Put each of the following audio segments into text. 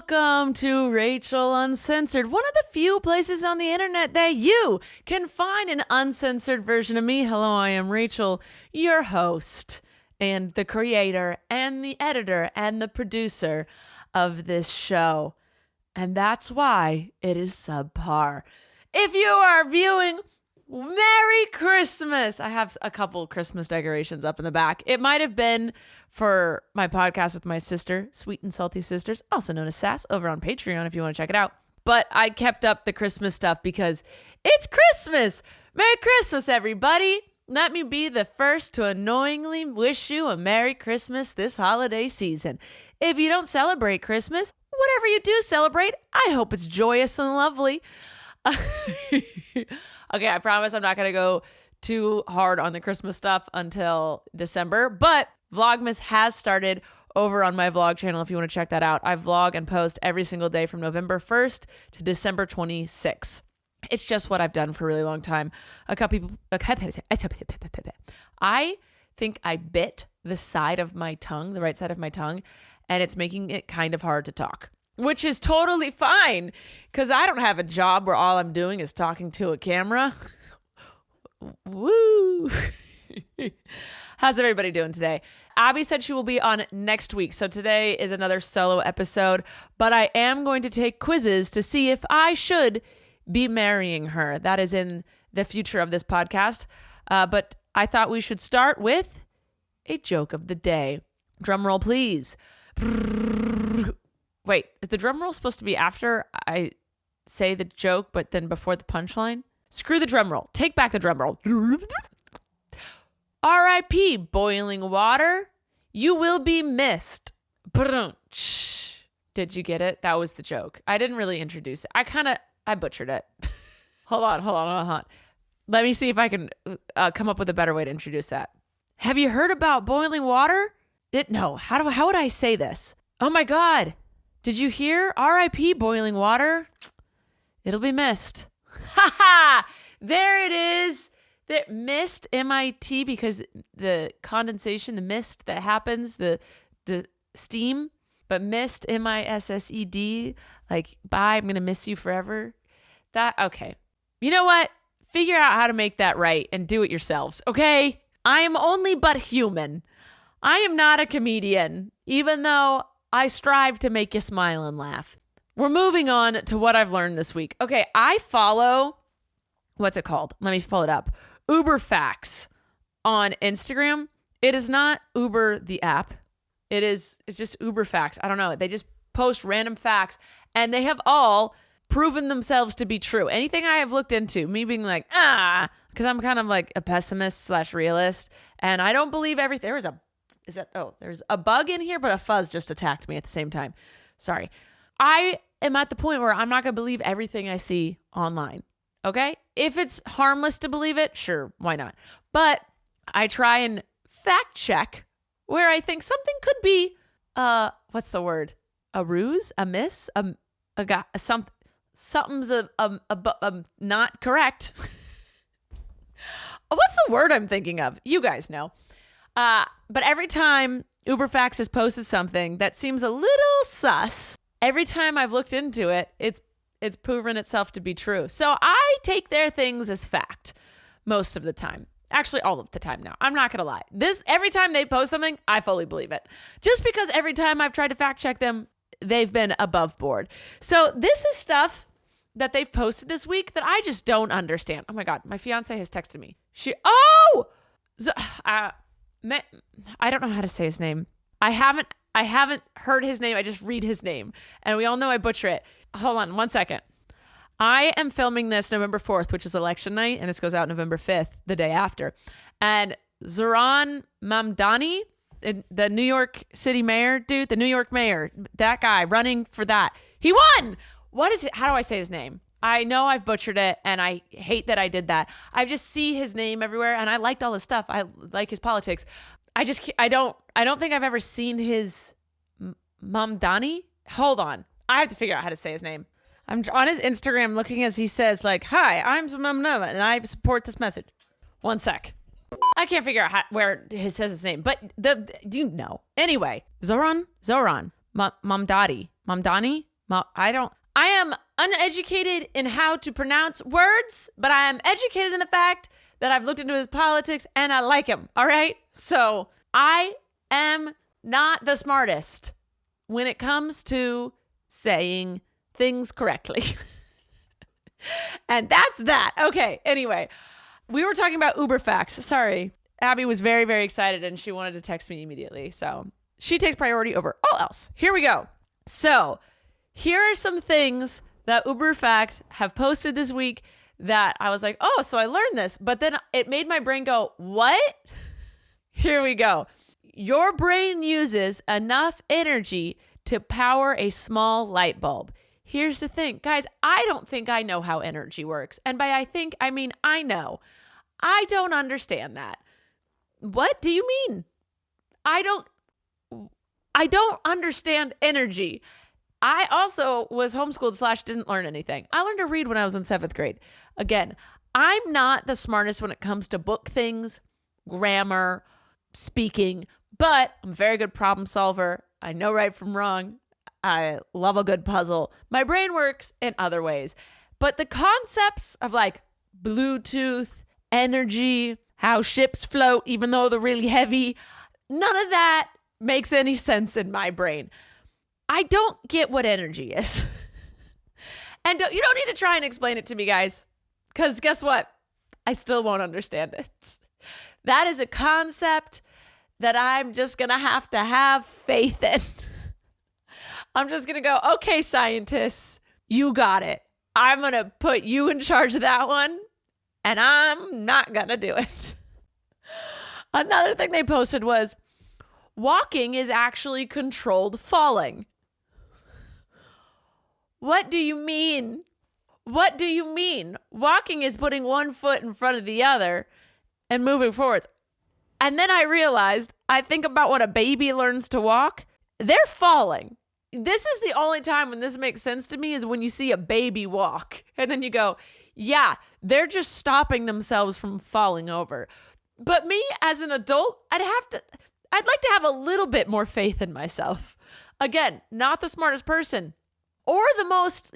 Welcome to Rachel Uncensored, one of the few places on the internet that you can find an uncensored version of me. Hello, I am Rachel, your host and the creator and the editor and the producer of this show. And that's why it is subpar. If you are viewing, Merry Christmas! I have a couple Christmas decorations up in the back. It might have been for my podcast with my sister, Sweet and Salty Sisters, also known as Sass, over on Patreon if you want to check it out. But I kept up the Christmas stuff because it's Christmas! Merry Christmas, everybody! Let me be the first to annoyingly wish you a Merry Christmas this holiday season. If you don't celebrate Christmas, whatever you do celebrate, I hope it's joyous and lovely. Okay, I promise I'm not going to go too hard on the Christmas stuff until December, but Vlogmas has started over on my vlog channel if you want to check that out. I vlog and post every single day from November 1st to December 26th. It's just what I've done for a really long time. I think I bit the side of my tongue, the right side of my tongue, and it's making it kind of hard to talk, which is totally fine because I don't have a job where all I'm doing is talking to a camera. Woo! How's everybody doing today? Abbie said she will be on next week, so today is another solo episode, but I am going to take quizzes to see if I should be marrying her. That is in the future of this podcast, but I thought we should start with a joke of the day. Drum roll, please. Wait, is the drum roll supposed to be after I say the joke, but then before the punchline? Screw the drum roll. Take back the drum roll. R.I.P. boiling water. You will be missed. Did you get it? That was the joke. I didn't really introduce it. I butchered it. Hold on. Let me see if I can come up with a better way to introduce that. Have you heard about boiling water? No. How would I say this? Oh my God. Did you hear? R.I.P. boiling water. It'll be missed. Ha ha! There it is. That mist, M-I-T, because the condensation, the mist that happens, the steam, but mist, M-I-S-S-E-D, like, bye, I'm going to miss you forever. Okay. You know what? Figure out how to make that right and do it yourselves, okay? I am only but human. I am not a comedian, even though I strive to make you smile and laugh. We're moving on to what I've learned this week. Okay, I follow, what's it called? Let me pull it up. Uber Facts on Instagram. It is not Uber the app. It's just Uber Facts. I don't know. They just post random facts and they have all proven themselves to be true. Anything I have looked into, me being like, because I'm kind of like a pessimist / realist and I don't believe everything. There's a bug in here, but a fuzz just attacked me at the same time. Sorry. I am at the point where I'm not going to believe everything I see online. Okay? If it's harmless to believe it, sure, why not? But I try and fact check where I think something could be, what's the word? A ruse? A miss? Something's not correct. What's the word I'm thinking of? You guys know. But every time Uberfax has posted something that seems a little sus, every time I've looked into it, it's proven itself to be true. So I take their things as fact most of the time. Actually, all of the time now. I'm not going to lie. Every time they post something, I fully believe it. Just because every time I've tried to fact check them, they've been above board. So this is stuff that they've posted this week that I just don't understand. Oh my God, my fiance has texted me. I don't know how to say his name. I haven't heard his name. I just read his name. And we all know I butcher it. Hold on 1 second. I am filming this November 4th, which is election night, and this goes out November 5th, the day after. And Zohran Mamdani, the New York City mayor, dude, the New York mayor, that guy running for that, he won! What is it? How do I say his name? I know I've butchered it, and I hate that I did that. I just see his name everywhere, and I liked all his stuff. I like his politics. I don't think I've ever seen his Mamdani. Hold on. I have to figure out how to say his name. I'm on his Instagram looking as he says, like, hi, I'm Mamnova, and I support this message. 1 sec. I can't figure out where he says his name, but do you know? Anyway, Zohran Mamdani. I am uneducated in how to pronounce words, but I am educated in the fact that I've looked into his politics and I like him. All right. So I am not the smartest when it comes to saying things correctly. And that's that. Okay. Anyway, we were talking about Uber facts. Sorry. Abbie was very, very excited and she wanted to text me immediately. So she takes priority over all else. Here we go. So here are some things that Uber facts have posted this week that I was like, oh, so I learned this. But then it made my brain go, what? Here we go. Your brain uses enough energy to power a small light bulb. Here's the thing, guys, I don't think I know how energy works. And by I think, I mean I know. I don't understand that. What do you mean? I don't understand energy. I also was homeschooled / didn't learn anything. I learned to read when I was in 7th grade. Again, I'm not the smartest when it comes to book things, grammar, speaking, but I'm a very good problem solver. I know right from wrong. I love a good puzzle. My brain works in other ways. But the concepts of like Bluetooth, energy, how ships float, even though they're really heavy, none of that makes any sense in my brain. I don't get what energy is. And you don't need to try and explain it to me, guys, because guess what? I still won't understand it. That is a concept that I'm just going to have faith in. I'm just going to go, okay, scientists, you got it. I'm going to put you in charge of that one, and I'm not going to do it. Another thing they posted was, walking is actually controlled falling. What do you mean? What do you mean? Walking is putting one foot in front of the other and moving forwards. And then I realized, I think about when a baby learns to walk, they're falling. This is the only time when this makes sense to me is when you see a baby walk. And then you go, yeah, they're just stopping themselves from falling over. But me as an adult, I'd like to have a little bit more faith in myself. Again, not the smartest person or the most,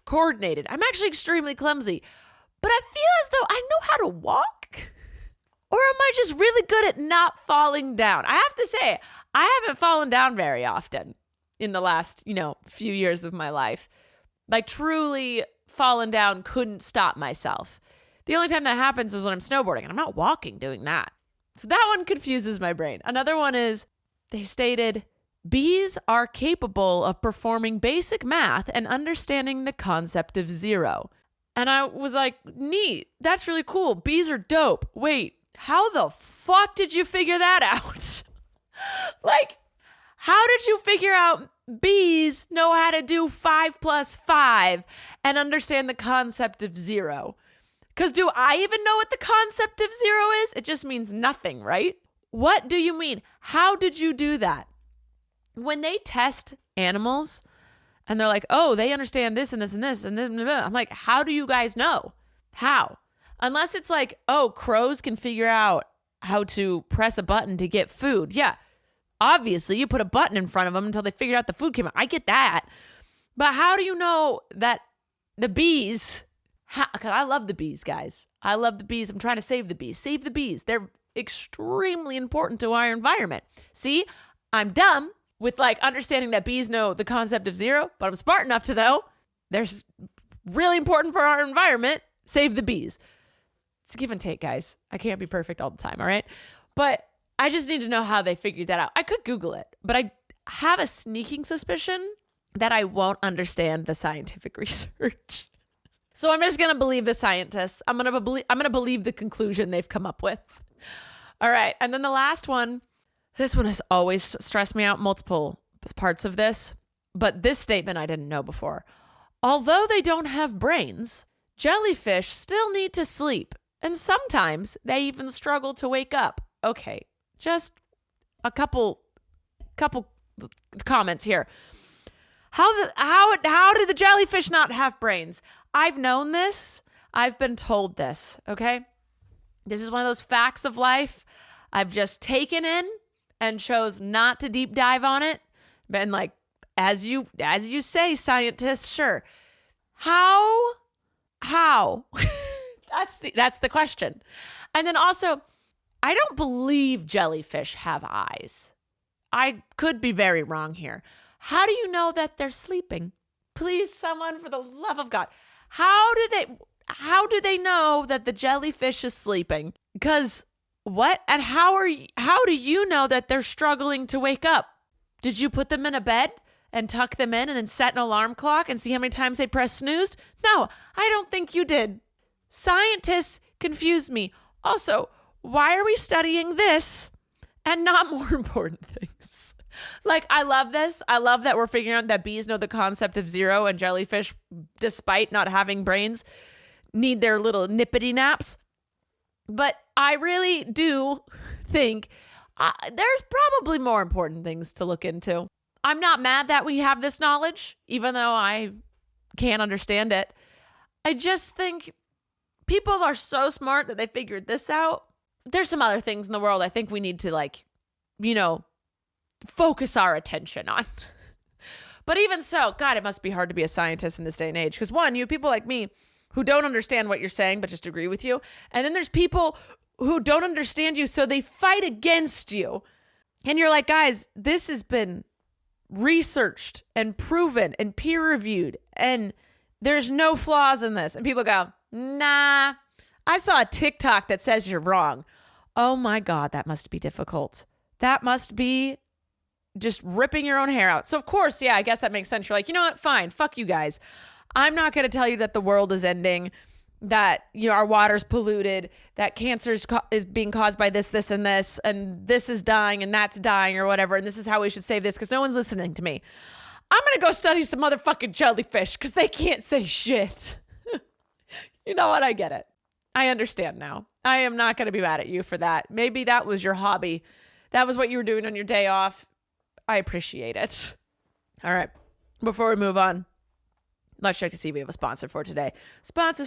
coordinated. I'm actually extremely clumsy, but I feel as though I know how to walk. Or am I just really good at not falling down? I have to say, I haven't fallen down very often in the last, few years of my life. Like truly fallen down, couldn't stop myself. The only time that happens is when I'm snowboarding, and I'm not walking doing that. So that one confuses my brain. Another one is, they stated, bees are capable of performing basic math and understanding the concept of zero. And I was like, neat. That's really cool. Bees are dope. Wait, how the fuck did you figure that out? Like, how did you figure out bees know how to do 5 + 5 and understand the concept of zero? Because do I even know what the concept of zero is? It just means nothing, right? What do you mean? How did you do that? When they test animals and they're like, oh, they understand this and this and this and this, I'm like, how do you guys know? How? Unless it's like, oh, crows can figure out how to press a button to get food. Yeah, obviously you put a button in front of them until they figure out the food came out. I get that. But how do you know that the bees... Because I love the bees, guys. I love the bees. I'm trying to save the bees. Save the bees. They're extremely important to our environment. See, I'm dumb with understanding that bees know the concept of zero, but I'm smart enough to know they're really important for our environment. Save the bees. It's a give and take, guys. I can't be perfect all the time, all right? But I just need to know how they figured that out. I could Google it, but I have a sneaking suspicion that I won't understand the scientific research. So I'm just going to believe the scientists. I'm going to believe the conclusion they've come up with. All right. And then the last one, this one has always stressed me out, multiple parts of this, but this statement I didn't know before. Although they don't have brains, jellyfish still need to sleep, and sometimes they even struggle to wake up. Okay. Just a couple comments here. How did the jellyfish not have brains? I've known this. I've been told this, okay? This is one of those facts of life I've just taken in and chose not to deep dive on it. Been like, as you say, scientists, sure. How? That's the question. And then also, I don't believe jellyfish have eyes. I could be very wrong here. How do you know that they're sleeping? Please, someone, for the love of God. How do they know that the jellyfish is sleeping? Because what? And how do you know that they're struggling to wake up? Did you put them in a bed and tuck them in and then set an alarm clock and see how many times they press snooze? No, I don't think you did. Scientists confuse me. Also, why are we studying this and not more important things? Like, I love this. I love that we're figuring out that bees know the concept of zero and jellyfish, despite not having brains, need their little nippity naps. But I really do think there's probably more important things to look into. I'm not mad that we have this knowledge, even though I can't understand it. I just think people are so smart that they figured this out. There's some other things in the world I think we need to, focus our attention on. But even so, God, it must be hard to be a scientist in this day and age. Because one, you have people like me who don't understand what you're saying, but just agree with you. And then there's people who don't understand you, so they fight against you. And you're like, guys, this has been researched and proven and peer-reviewed, and there's no flaws in this. And people go, nah, I saw a TikTok that says you're wrong. Oh my God, that must be difficult. That must be just ripping your own hair out. So of course, yeah, I guess that makes sense. You're like, you know what? Fine. Fuck you guys. I'm not going to tell you that the world is ending, that, our water's polluted, that cancer is being caused by this, and this is dying and that's dying or whatever. And this is how we should save this because no one's listening to me. I'm going to go study some motherfucking jellyfish because they can't say shit. You know what? I get it. I understand now. I am not going to be mad at you for that. Maybe that was your hobby. That was what you were doing on your day off. I appreciate it. All right. Before we move on, let's check to see if we have a sponsor for today. Sponsor.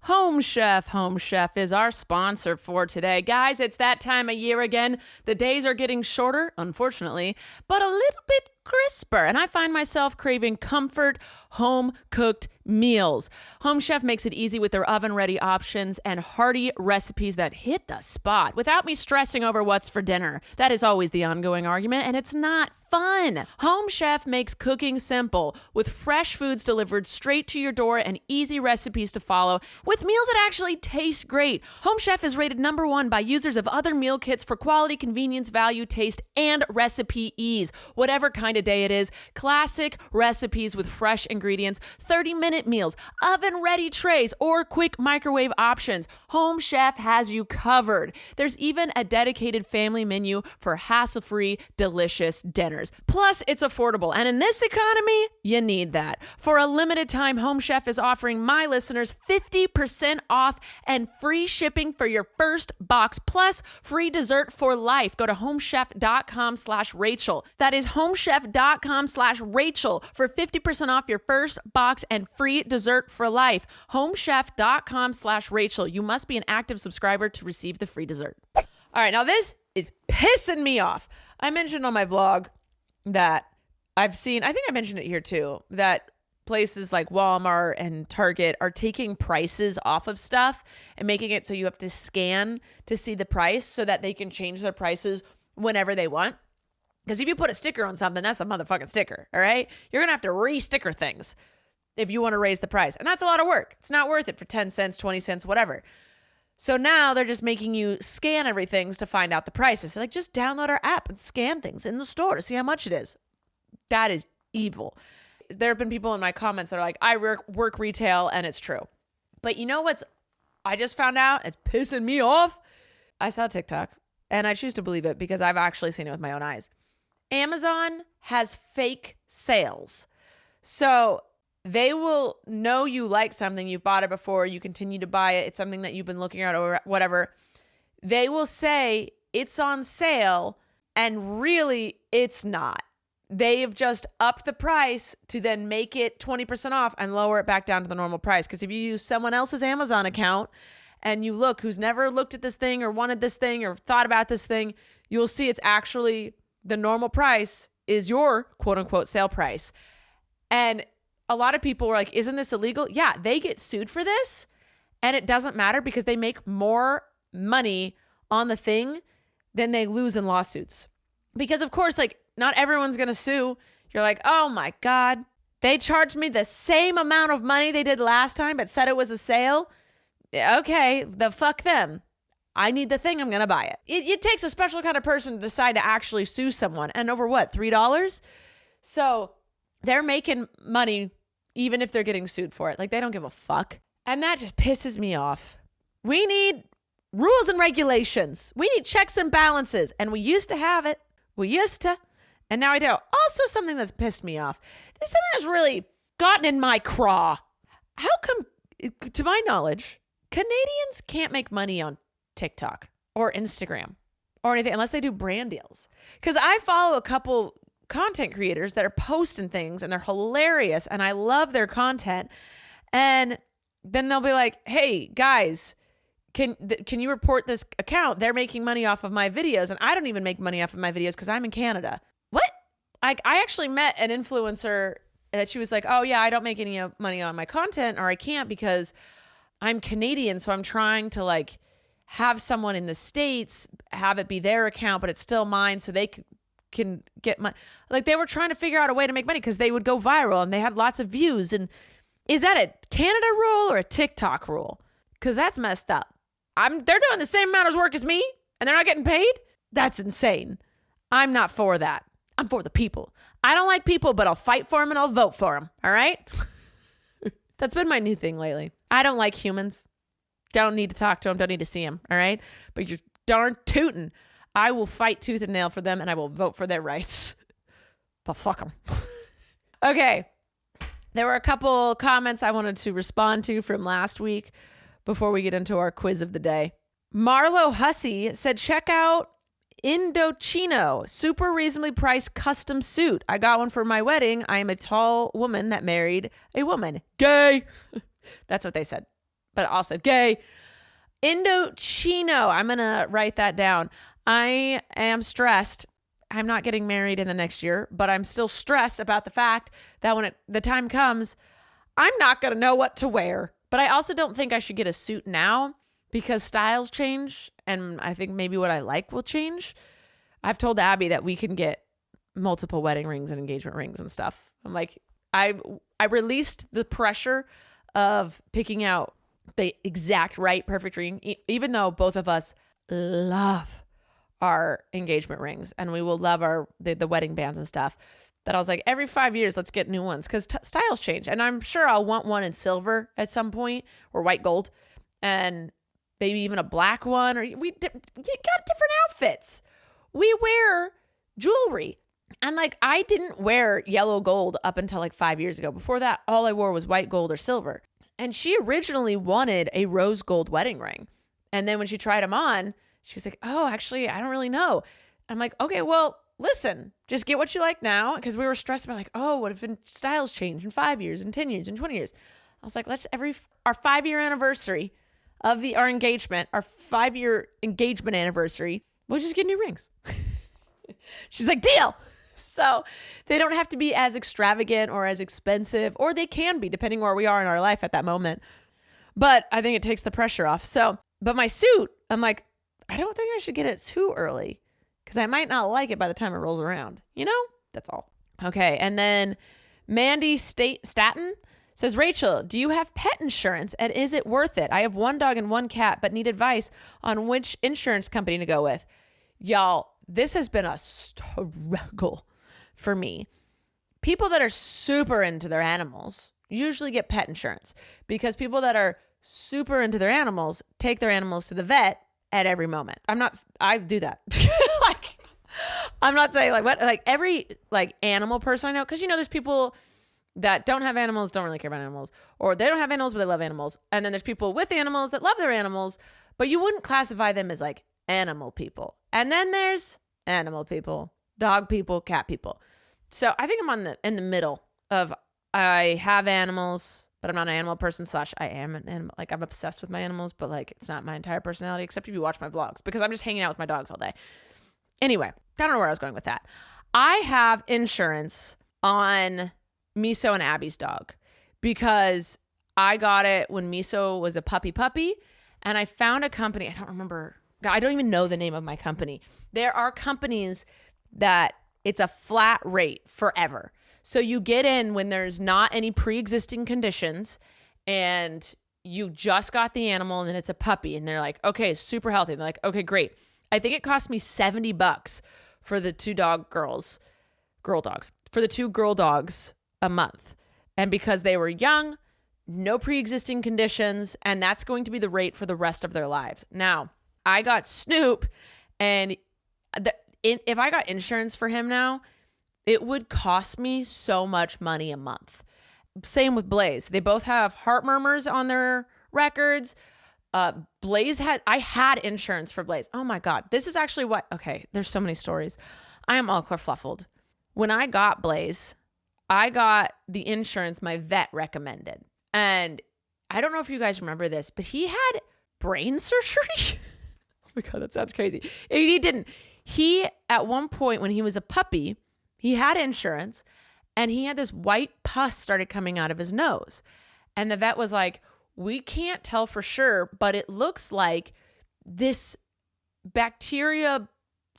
Home Chef. Home Chef is our sponsor for today. Guys, it's that time of year again. The days are getting shorter, unfortunately, but a little bit crisper. And I find myself craving comfort, home-cooked meals. Home Chef makes it easy with their oven-ready options and hearty recipes that hit the spot without me stressing over what's for dinner. That is always the ongoing argument, and it's not fun. Home Chef makes cooking simple with fresh foods delivered straight to your door and easy recipes to follow with meals that actually taste great. Home Chef is rated #1 by users of other meal kits for quality, convenience, value, taste, and recipe ease. Whatever kind of day it is, classic recipes with fresh ingredients, 30-minute meals, oven-ready trays, or quick microwave options. Home Chef has you covered. There's even a dedicated family menu for hassle-free, delicious dinners. Plus, it's affordable, and in this economy, you need that. For a limited time, Home Chef is offering my listeners 50% off and free shipping for your first box, plus free dessert for life. Go to homechef.com/Rachel. That is homechef.com/Rachel for 50% off your first box and free dessert for life. Homechef.com/Rachel. You must be an active subscriber to receive the free dessert. All right, now this is pissing me off. I mentioned on my vlog that I've seen, I think I mentioned it here too, that places like Walmart and Target are taking prices off of stuff and making it so you have to scan to see the price so that they can change their prices whenever they want. Because if you put a sticker on something, that's a motherfucking sticker, all right? You're going to have to re-sticker things if you want to raise the price. And that's a lot of work. It's not worth it for 10 cents, 20 cents, whatever. So now they're just making you scan everything to find out the prices. So like, just download our app and scan things in the store to see how much it is. That is evil. There have been people in my comments that are like, I work retail and it's true. But you know what's, I just found out, it's pissing me off. I saw TikTok and I choose to believe it because I've actually seen it with my own eyes. Amazon has fake sales. So they will know you like something, you've bought it before, you continue to buy it, it's something that you've been looking at or whatever. They will say it's on sale and really it's not. They've just upped the price to then make it 20% off and lower it back down to the normal price. Because if you use someone else's Amazon account and you look, who's never looked at this thing or wanted this thing or thought about this thing, you'll see it's actually the normal price is your quote unquote sale price. And a lot of people were like, isn't this illegal? Yeah, they get sued for this and it doesn't matter because they make more money on the thing than they lose in lawsuits. Because of course, like not everyone's going to sue. You're like, oh my God, they charged me the same amount of money they did last time, but said it was a sale. Okay, the fuck them. I need the thing, I'm going to buy it. It takes a special kind of person to decide to actually sue someone. And over what, $3? So they're making money even if they're getting sued for it. Like they don't give a fuck. And that just pisses me off. We need rules and regulations. We need checks and balances. And we used to have it. We used to. And now I don't. Also, something that's pissed me off. This thing has really gotten in my craw. How come, to my knowledge, Canadians can't make money on TikTok or Instagram or anything unless they do brand deals? Because I follow a couple content creators that are posting things and they're hilarious and I love their content. And then they'll be like, hey, guys, can you report this account? They're making money off of my videos. And I don't even make money off of my videos because I'm in Canada. What? I actually met an influencer that she was like, oh yeah, I don't make any money on my content or I can't because I'm Canadian. So I'm trying to like have someone in the States have it be their account, but it's still mine. So they can get my, like they were trying to figure out a way to make money because they would go viral and they had lots of views. And is that a Canada rule or a TikTok rule? Because that's messed up. They're doing the same amount of work as me and they're not getting paid. That's insane. I'm not for that. I'm for the people. I don't like people, but I'll fight for them and I'll vote for them. All right. That's been my new thing lately. I don't like humans. Don't need to talk to them. Don't need to see them. All right. But you're darn tootin'. I will fight tooth and nail for them and I will vote for their rights. But fuck them. Okay. There were a couple comments I wanted to respond to from last week before we get into our quiz of the day. Marlo Hussey said, check out Indochino, super reasonably priced custom suit. I got one for my wedding. I am a tall woman that married a woman. Gay. That's what they said. But also gay. Indochino. I'm going to write that down. I am stressed. I'm not getting married in the next year, but I'm still stressed about the fact that when the time comes, I'm not going to know what to wear. But I also don't think I should get a suit now because styles change. And I think maybe what I like will change. I've told Abbie that we can get multiple wedding rings and engagement rings and stuff. I'm like, I released the pressure of picking out the exact right perfect ring, even though both of us love our engagement rings and we will love the wedding bands and stuff. That I was like, every 5 years, let's get new ones because styles change. And I'm sure I'll want one in silver at some point or white gold and maybe even a black one. Or we got different outfits. We wear jewelry. And like, I didn't wear yellow gold up until like 5 years ago. Before that, all I wore was white gold or silver. And she originally wanted a rose gold wedding ring. And then when she tried them on, she was like, oh, actually, I don't really know. I'm like, okay, well, listen, just get what you like now. Because we were stressed about like, oh, what if styles change in 5 years and 10 years and 20 years? I was like, let's our 5-year anniversary of our engagement, our 5-year engagement anniversary, we'll just get new rings. She's like, deal. So they don't have to be as extravagant or as expensive, or they can be depending where we are in our life at that moment. But I think it takes the pressure off. So, but my suit, I'm like, I don't think I should get it too early because I might not like it by the time it rolls around. You know, that's all. Okay. And then Mandy Staten says, Rachel, do you have pet insurance and is it worth it? I have 1 dog and 1 cat, but need advice on which insurance company to go with. Y'all, this has been a struggle for me. People that are super into their animals usually get pet insurance because people that are super into their animals take their animals to the vet at every moment. I do that. Like, I'm not saying like what, like every like animal person I know, because you know, there's people that don't have animals, don't really care about animals, or they don't have animals, but they love animals. And then there's people with animals that love their animals, but you wouldn't classify them as like animal people. And then there's animal people, dog people, cat people. So I think I'm in the middle of I have animals, but I'm not an animal person / I am an animal. Like I'm obsessed with my animals, but like it's not my entire personality, except if you watch my vlogs, because I'm just hanging out with my dogs all day. Anyway, I don't know where I was going with that. I have insurance on Miso and Abbie's dog because I got it when Miso was a puppy, and I found a company. I don't remember. I don't even know the name of my company. There are companies that it's a flat rate forever. So you get in when there's not any pre-existing conditions and you just got the animal and then it's a puppy and they're like, okay, super healthy. And they're like, okay, great. I think it cost me $70 for the for the two girl dogs a month. And because they were young, no pre-existing conditions, and that's going to be the rate for the rest of their lives. Now, I got Snoop, and if I got insurance for him now, it would cost me so much money a month. Same with Blaze. They both have heart murmurs on their records. I had insurance for Blaze. Oh my God. This is actually okay, there's so many stories. I am all kerfluffled. When I got Blaze, I got the insurance my vet recommended. And I don't know if you guys remember this, but he had brain surgery. Oh my God, that sounds crazy. He didn't. He, at one point when he was a puppy, he had insurance and he had this white pus started coming out of his nose. And the vet was like, we can't tell for sure, but it looks like this bacteria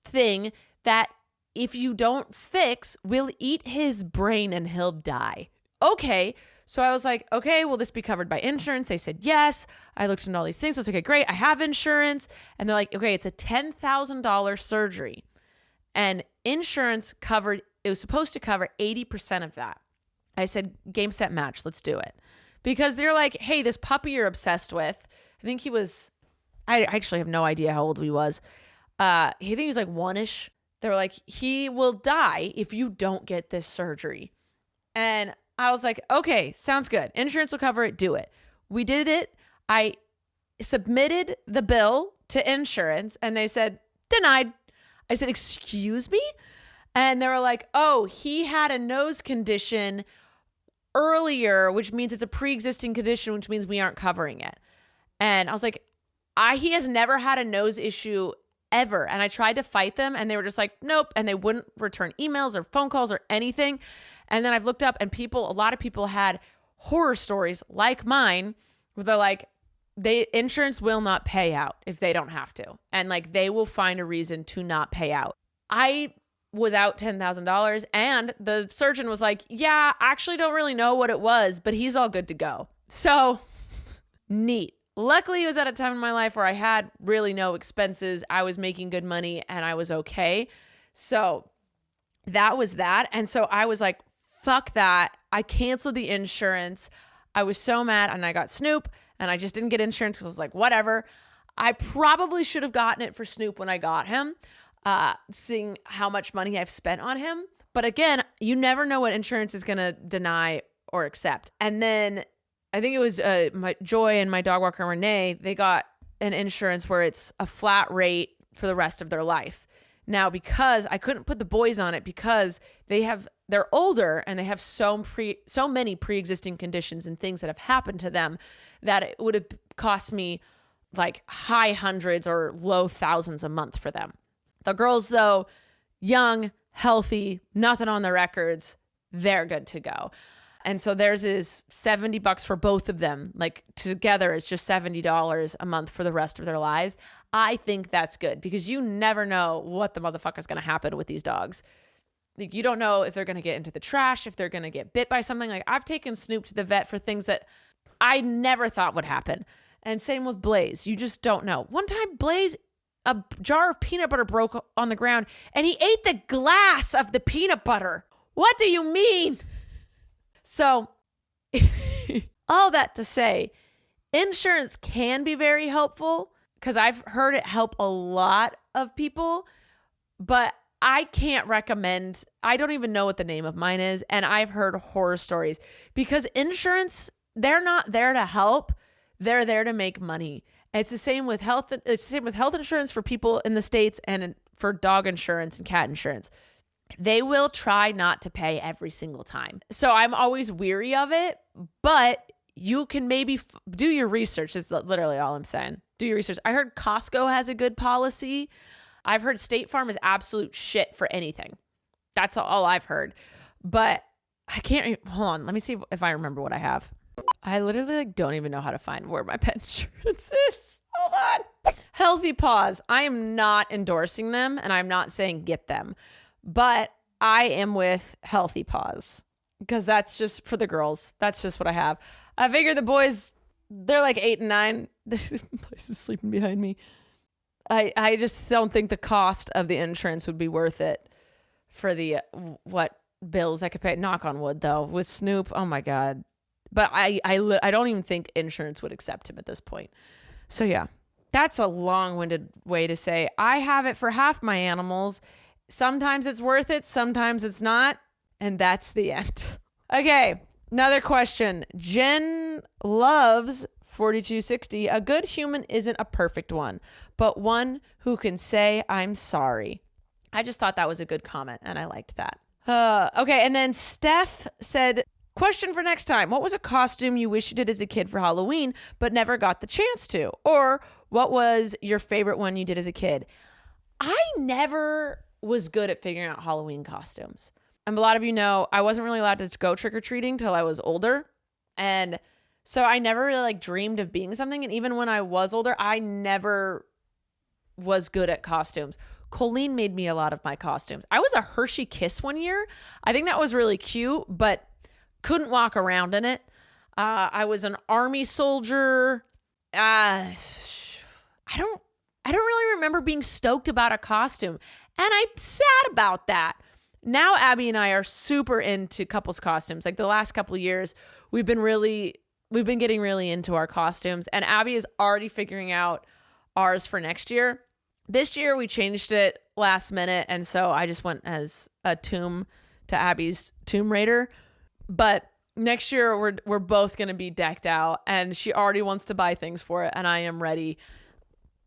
thing that if you don't fix, will eat his brain and he'll die. Okay. So I was like, okay, will this be covered by insurance? They said yes. I looked into all these things. I was like, okay, great. I have insurance. And they're like, okay, it's a $10,000 surgery. And insurance covered, it was supposed to cover 80% of that. I said, game, set, match. Let's do it. Because they're like, hey, this puppy you're obsessed with, I think he was, I actually have no idea how old he was. I think he was like one-ish. They were like, he will die if you don't get this surgery. And I was like, okay, sounds good. Insurance will cover it. Do it. We did it. I submitted the bill to insurance and they said, denied. I said, excuse me? And they were like, oh, he had a nose condition earlier, which means it's a pre-existing condition, which means we aren't covering it. And I was like, he has never had a nose issue ever. And I tried to fight them and they were just like, nope. And they wouldn't return emails or phone calls or anything. And then I've looked up and a lot of people had horror stories like mine where they're like, insurance will not pay out if they don't have to. And like, they will find a reason to not pay out. I was out $10,000 and the surgeon was like, yeah, I actually don't really know what it was, but he's all good to go. So neat. Luckily, it was at a time in my life where I had really no expenses. I was making good money and I was okay. So that was that. And so I was like, fuck that. I canceled the insurance. I was so mad and I got Snoop and I just didn't get insurance because I was like, whatever. I probably should have gotten it for Snoop when I got him, seeing how much money I've spent on him. But again, you never know what insurance is going to deny or accept. And then I think it was my Joy and my dog walker Renee, they got an insurance where it's a flat rate for the rest of their life. Now, because I couldn't put the boys on it because they're older and they have so many pre-existing conditions and things that have happened to them that it would have cost me like high hundreds or low thousands a month for them. The girls, though, young, healthy, nothing on their records, they're good to go. And so theirs is $70 for both of them. Like together, it's just $70 a month for the rest of their lives. I think that's good because you never know what the motherfucker's going to happen with these dogs. Like, you don't know if they're going to get into the trash, if they're going to get bit by something. Like, I've taken Snoop to the vet for things that I never thought would happen. And same with Blaze. You just don't know. One time, Blaze, a jar of peanut butter broke on the ground and he ate the glass of the peanut butter. What do you mean? So all that to say, insurance can be very helpful because I've heard it help a lot of people, but I can't recommend, I don't even know what the name of mine is. And I've heard horror stories because insurance, they're not there to help. They're there to make money. It's the same with health. It's the same with health insurance for people in the States and for dog insurance and cat insurance. They will try not to pay every single time. So I'm always weary of it, but you can maybe do your research is literally all I'm saying. Do your research. I heard Costco has a good policy. I've heard State Farm is absolute shit for anything. That's all I've heard. But I can't, hold on. Let me see if I remember what I have. I literally like don't even know how to find where my pet insurance is. Hold on. Healthy Paws. I am not endorsing them and I'm not saying get them, but I am with Healthy Paws because that's just for the girls. That's just what I have. I figure the boys, they're like 8 and 9. The place is sleeping behind me. I just don't think the cost of the insurance would be worth it for the what bills I could pay. Knock on wood, though, with Snoop. Oh my God. But I don't even think insurance would accept him at this point. So yeah, that's a long-winded way to say I have it for half my animals. Sometimes it's worth it, sometimes it's not, and that's the end. Okay, another question. Jen loves 4260. A good human isn't a perfect one, but one who can say I'm sorry. I just thought that was a good comment, and I liked that. Okay, and then Steph said, question for next time. What was a costume you wish you did as a kid for Halloween, but never got the chance to? Or what was your favorite one you did as a kid? I never was good at figuring out Halloween costumes. And a lot of you know, I wasn't really allowed to go trick-or-treating till I was older. And so I never really like dreamed of being something. And even when I was older, I never was good at costumes. Colleen made me a lot of my costumes. I was a Hershey Kiss one year. I think that was really cute, but couldn't walk around in it. I was an army soldier. I don't really remember being stoked about a costume. And I'm sad about that. Now Abbie and I are super into couples costumes. Like the last couple of years, we've been getting really into our costumes. And Abbie is already figuring out ours for next year. This year we changed it last minute. And so I just went as a Tomb to Abbie's Tomb Raider. But next year we're both going to be decked out. And she already wants to buy things for it. And I am ready.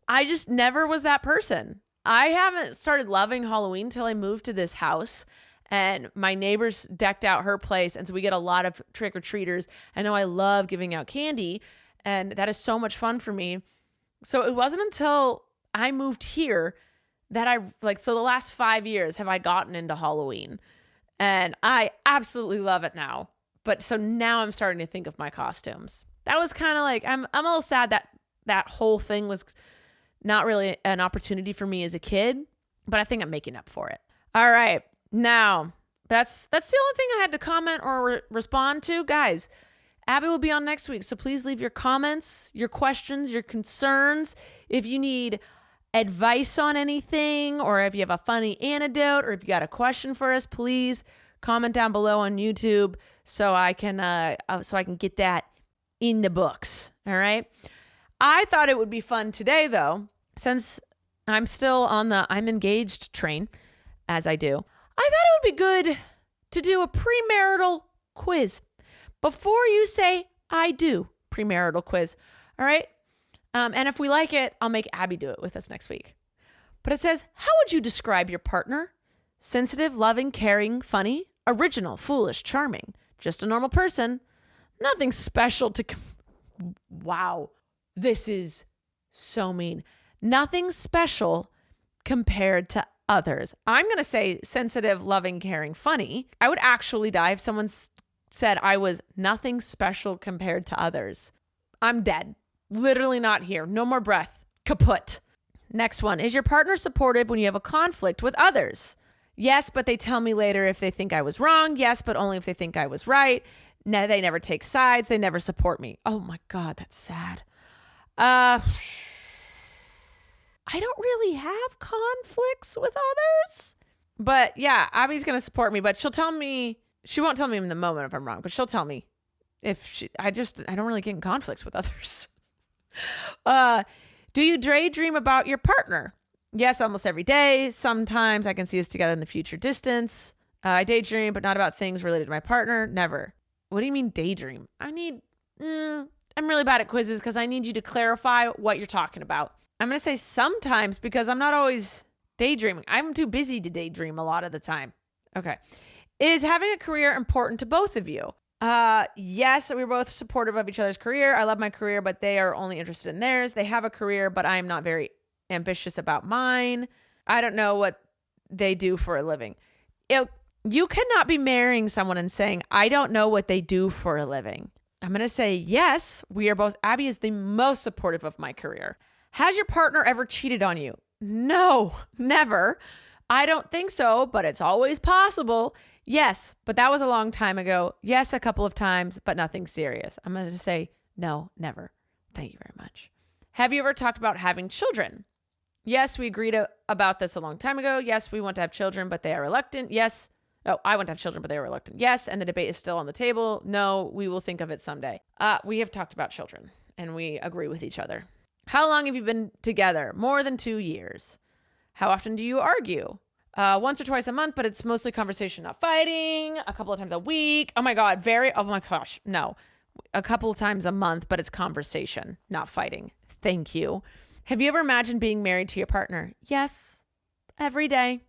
I just never was that person. I haven't started loving Halloween till I moved to this house and my neighbors decked out her place. And so we get a lot of trick-or-treaters. I know I love giving out candy and that is so much fun for me. So it wasn't until I moved here that so the last 5 years have I gotten into Halloween and I absolutely love it now. But so now I'm starting to think of my costumes. That was kind of like, I'm a little sad that whole thing was not really an opportunity for me as a kid, but I think I'm making up for it. All right. Now, that's the only thing I had to comment or respond to. Guys, Abbie will be on next week, so please leave your comments, your questions, your concerns. If you need advice on anything or if you have a funny anecdote or if you got a question for us, please comment down below on YouTube so I can get that in the books. All right? I thought it would be fun today, though, since I'm still on the I'm engaged train, as I do. I thought it would be good to do a premarital quiz. Before you say I do premarital quiz, all right? And if we like it, I'll make Abbie do it with us next week. But it says, how would you describe your partner? Sensitive, loving, caring, funny, original, foolish, charming, just a normal person, nothing special to... Wow. This is so mean. Nothing special compared to others. I'm going to say sensitive, loving, caring, funny. I would actually die if someone said I was nothing special compared to others. I'm dead. Literally not here. No more breath. Kaput. Next one. Is your partner supportive when you have a conflict with others? Yes, but they tell me later if they think I was wrong. Yes, but only if they think I was right. No, they never take sides. They never support me. Oh my God, that's sad. I don't really have conflicts with others, but yeah, Abbie's going to support me, but she won't tell me in the moment if I'm wrong, but she'll tell me I don't really get in conflicts with others. Do you daydream about your partner? Yes, almost every day. Sometimes I can see us together in the future distance. I daydream, but not about things related to my partner. Never. What do you mean daydream? I'm really bad at quizzes because I need you to clarify what you're talking about. I'm going to say sometimes because I'm not always daydreaming. I'm too busy to daydream a lot of the time. Okay. Is having a career important to both of you? Yes, we're both supportive of each other's career. I love my career, but they are only interested in theirs. They have a career, but I am not very ambitious about mine. I don't know what they do for a living. You cannot be marrying someone and saying, I don't know what they do for a living. I'm going to say, yes, we are both. Abbie is the most supportive of my career. Has your partner ever cheated on you? No, never. I don't think so, but it's always possible. Yes, but that was a long time ago. Yes, a couple of times, but nothing serious. I'm going to say, no, never. Thank you very much. Have you ever talked about having children? Yes, we agreed about this a long time ago. Yes, we want to have children, but they are reluctant. Yes. Oh, I want to have children, but they are reluctant. Yes, and the debate is still on the table. No, we will think of it someday. We have talked about children, and we agree with each other. How long have you been together? More than 2 years. How often do you argue? Once or twice a month, but it's mostly conversation, not fighting. A couple of times a week. Oh my gosh, no. A couple of times a month, but it's conversation, not fighting. Thank you. Have you ever imagined being married to your partner? Yes, every day.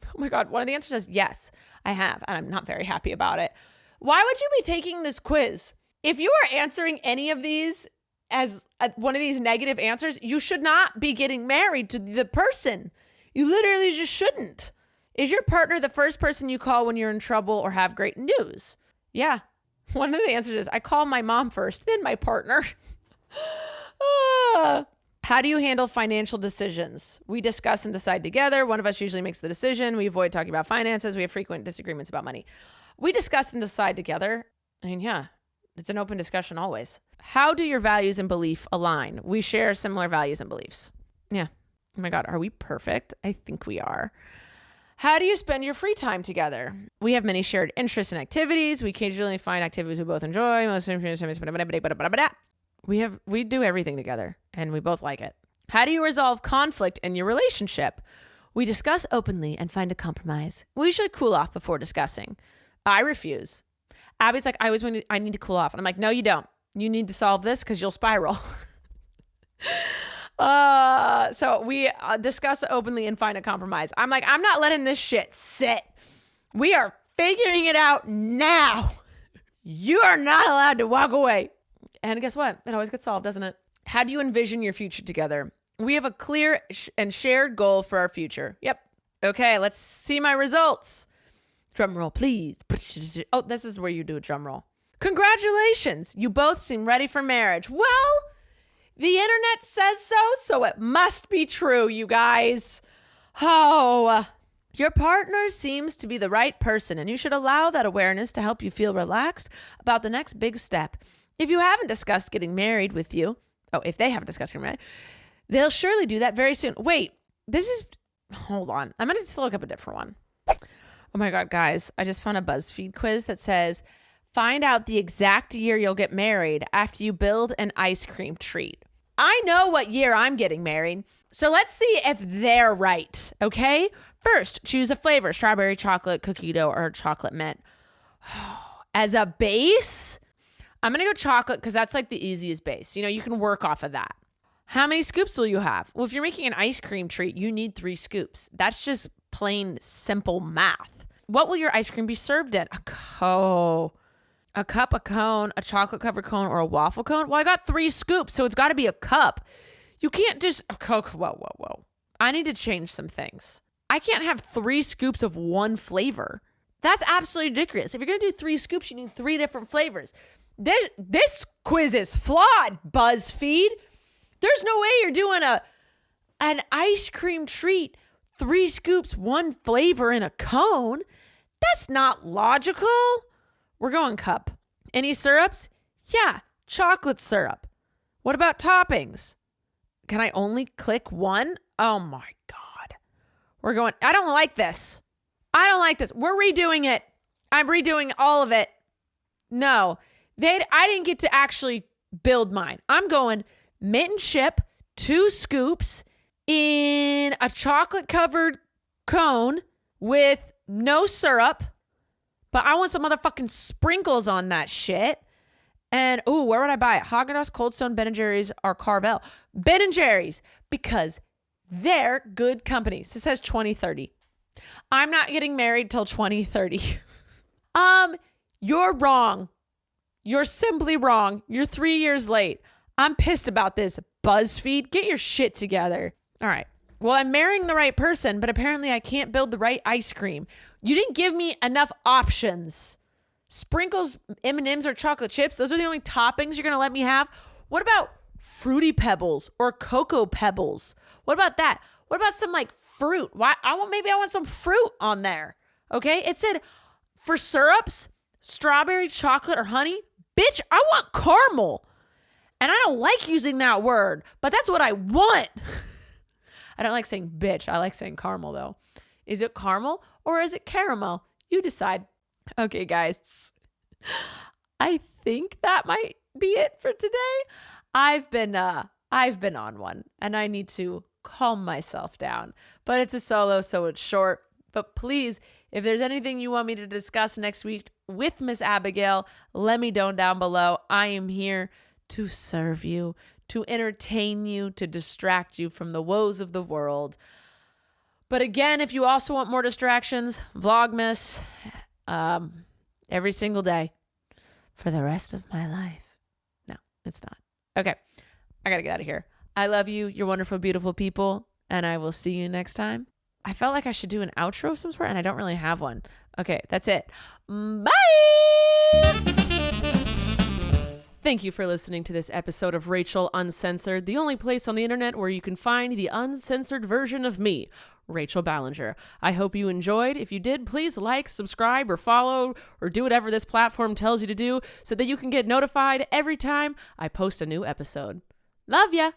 Oh my God, one of the answers is yes, I have, and I'm not very happy about it. Why would you be taking this quiz? If you are answering any of these as one of these negative answers, you should not be getting married to the person. You literally just shouldn't. Is your partner the first person you call when you're in trouble or have great news? Yeah. One of the answers is I call my mom first, then my partner. How do you handle financial decisions? We discuss and decide together. One of us usually makes the decision. We avoid talking about finances. We have frequent disagreements about money. We discuss and decide together. I mean, yeah, it's an open discussion always. How do your values and belief align? We share similar values and beliefs. Yeah. Oh my God, are we perfect? I think we are. How do you spend your free time together? We have many shared interests and activities. We occasionally find activities we both enjoy. We do everything together and we both like it. How do you resolve conflict in your relationship? We discuss openly and find a compromise. We usually cool off before discussing. I refuse. Abbie's like, I need to cool off. And I'm like, no, you don't. You need to solve this because you'll spiral. So we discuss openly and find a compromise. I'm like, I'm not letting this shit sit. We are figuring it out now. You are not allowed to walk away. And guess what? It always gets solved, doesn't it? How do you envision your future together? We have a clear and shared goal for our future. Yep. Okay, let's see my results. Drum roll, please. Oh, this is where you do a drum roll. Congratulations. You both seem ready for marriage. Well, the internet says so it must be true, you guys. Oh, your partner seems to be the right person, and you should allow that awareness to help you feel relaxed about the next big step. If you haven't discussed getting married with you, if they haven't discussed getting married, they'll surely do that very soon. Wait, hold on. I'm going to look up a different one. Oh my God, guys, I just found a BuzzFeed quiz that says, find out the exact year you'll get married after you build an ice cream treat. I know what year I'm getting married, so let's see if they're right, okay? First, choose a flavor, strawberry, chocolate, cookie dough, or chocolate mint. As a base, I'm going to go chocolate because that's like the easiest base. You can work off of that. How many scoops will you have? Well, if you're making an ice cream treat, you need 3 scoops. That's just plain simple math. What will your ice cream be served in? A cup, a cone, a chocolate covered cone, or a waffle cone? Well, I got 3 scoops, so it's got to be a cup. You can't just, whoa. I need to change some things. I can't have 3 scoops of one flavor. That's absolutely ridiculous. If you're going to do 3 scoops, you need 3 different flavors. This quiz is flawed, BuzzFeed. There's no way you're doing an ice cream treat, 3 scoops, 1 flavor in a cone. That's not logical. We're going cup. Any syrups? Yeah, chocolate syrup. What about toppings? Can I only click 1? Oh my God. We're going, I don't like this. We're redoing it. I'm redoing all of it. No, I didn't get to actually build mine. I'm going mint and chip, 2 scoops in a chocolate covered cone with no syrup. But I want some motherfucking sprinkles on that shit. And, where would I buy it? Haagen-Dazs, Cold Stone, Ben & Jerry's, or Carvel. Ben & Jerry's, because they're good companies. It says 2030. I'm not getting married till 2030. You're wrong. You're simply wrong. You're 3 years late. I'm pissed about this. BuzzFeed, get your shit together. All right. Well, I'm marrying the right person, but apparently I can't build the right ice cream. You didn't give me enough options. Sprinkles, M&Ms, or chocolate chips, those are the only toppings you're going to let me have. What about Fruity Pebbles or Cocoa Pebbles? What about that? What about some like fruit? Maybe I want some fruit on there. Okay? It said for syrups, strawberry, chocolate, or honey. Bitch, I want caramel. And I don't like using that word, but that's what I want. I don't like saying bitch. I like saying caramel though. Is it caramel or is it caramel? You decide. Okay, guys. I think that might be it for today. I've been on one and I need to calm myself down. But it's a solo, so it's short. But please, if there's anything you want me to discuss next week with Miss Abigail, let me know down below. I am here to serve you, to entertain you, to distract you from the woes of the world. But again, if you also want more distractions, Vlogmas, every single day for the rest of my life. No, it's not. Okay, I gotta get out of here. I love you. You're wonderful, beautiful people, and I will see you next time. I felt like I should do an outro of some sort, and I don't really have one. Okay, that's it. Bye! Thank you for listening to this episode of Rachel Uncensored, the only place on the internet where you can find the uncensored version of me, Rachel Ballinger. I hope you enjoyed. If you did, please like, subscribe, or follow, or do whatever this platform tells you to do so that you can get notified every time I post a new episode. Love ya!